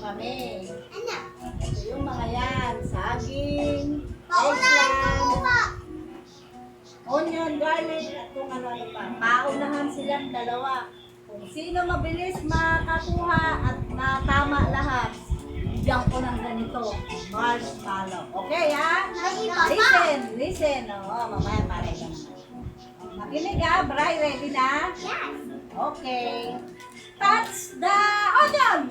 kami. Ano? Ito yung mga yan. Saging, Paunahan eggplant, kumuha. onion, garlic, at kung ano-ano pa. Paunahan silang dalawa. Kung sino mabilis makakuha at matama lahat, bigyan ko ng ganito, marshmallow. Okay, ha? May iba pa. Listen. Oo, mamaya pare ka naman. Makinig ha, Bri, ready na? Yes. Okay. Touch the onion!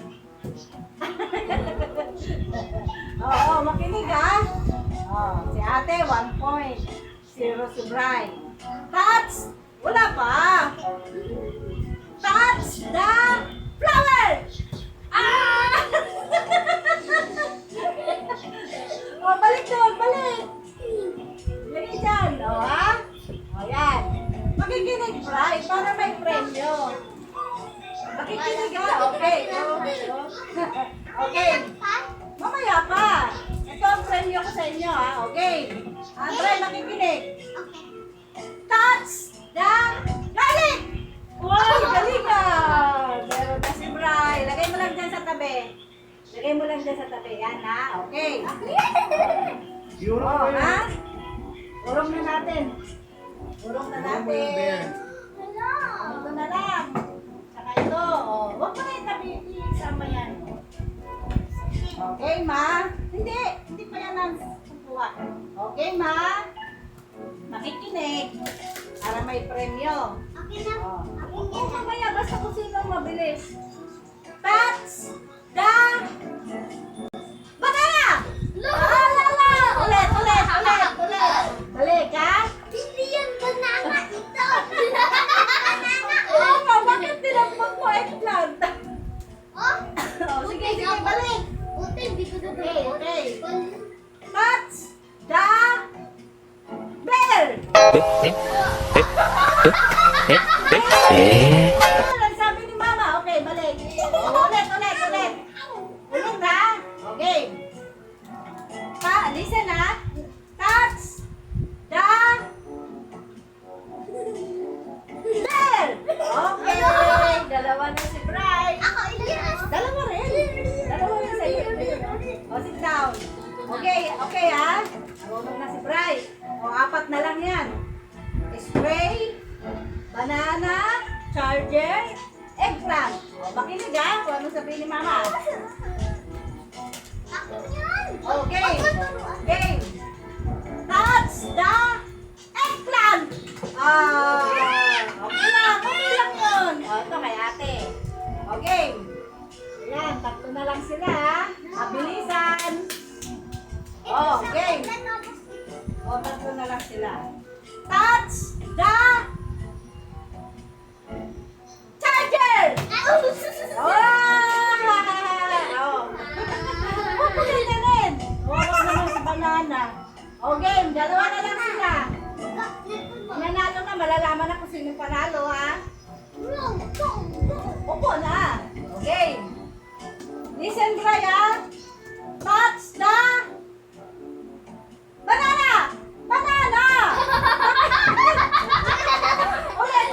Oo, makinig ha. Oh, si ate, 1 point. 0 si Bri. Touch! Wala pa. Touch the flower! Ah! Oh, balik doon, balik. Lagi dyan, o ha? O yan. Makikinig, Bri, para may premyo. Makikinig ha, okay. Okay. Mamaya pa. Ito ang premyo ko sa inyo ha, okay. Andre, makikinig. Okay. Touch the garlic! Wow, galing ka! Meron na si Bri. Lagay mo lang dyan sa tabi. Lagay mo lang dyan sa tabi. Yan ha, okay. Oh, ha? Urong na natin. Urong na natin. Hello. Ito na lang. Saka ito. Oh, huwag mo na itabi. Isama yan. Okay, ma? Hindi pa yan ang kukuha. Okay, ma? Makikinig. Para may premyo. Okay na. Oh. Okay Oh, na. mamaya basta kung sino ang mabilis. Touch the banana! Lala! Ulit. Balik, ha? Hindi yan banana ito. Oo nga, bakit tinapag mo eggplant? Oh. Oh, sige, balik. Buti, hindi ko na Okay. Touch the bear! Ang sabi ni Mama. Okay, balik. Ulit. Ulit ha? Okay. Listen ha? Touch the bear! Okay. Dalawa na si Bright. Ako, ilan? Dalawa rin. Dalawa rin sa'yo. O, sit down. Okay ha? Marunong na si Bright. O, 4 na lang yan. Spray, banana, charger, eggplant. O, makinig ha kung ano sabihin ni Mama. Akin yan. Okay. Game. Touch the eggplant. Okay lang yun. O, ito kay ate. Okay. Ayan, 3 na lang sila ha. Mabilisan. Okay. O, 3 na lang sila. Touch the charger. Huwag mo ganyanin. Huwag naman si banana. O, game. 2 na lang sila. Nanalo na. Malalaman na kung sino panalo ha. Upo na. Okay. Listen, Brian. Touch the banana! Banana!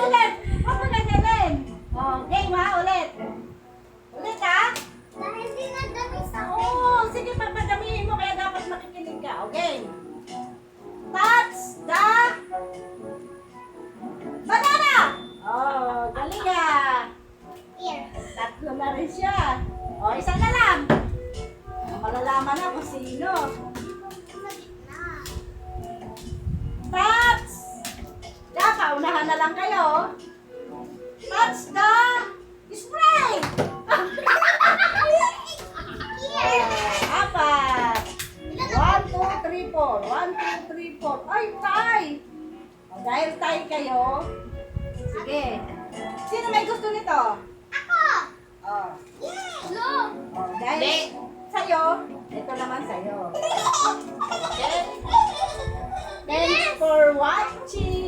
Ulit. Huwag mo ganyanin. Okay, ma. Ulit ha. Dahil hindi na dami sa akin. Oo, sige, papadamihin mo. Kaya dapat makikinig ka. Okay. Touch the banana! Oh, galing ka. Here. 3 na rin siya. O, 1 na lang. Malalaman na kung sino. Sa gitna. Touch! Paunahan na lang kayo. Touch the spray! Here. 4. 1, 2, 3, 4. 1, 2, 3, 4. Ay, tie! O, dahil tie kayo, sige. Sino may gusto nito? Ako. Oh. Yes. Dahil sa'yo, ito naman sa'yo. Okay? Thanks for watching!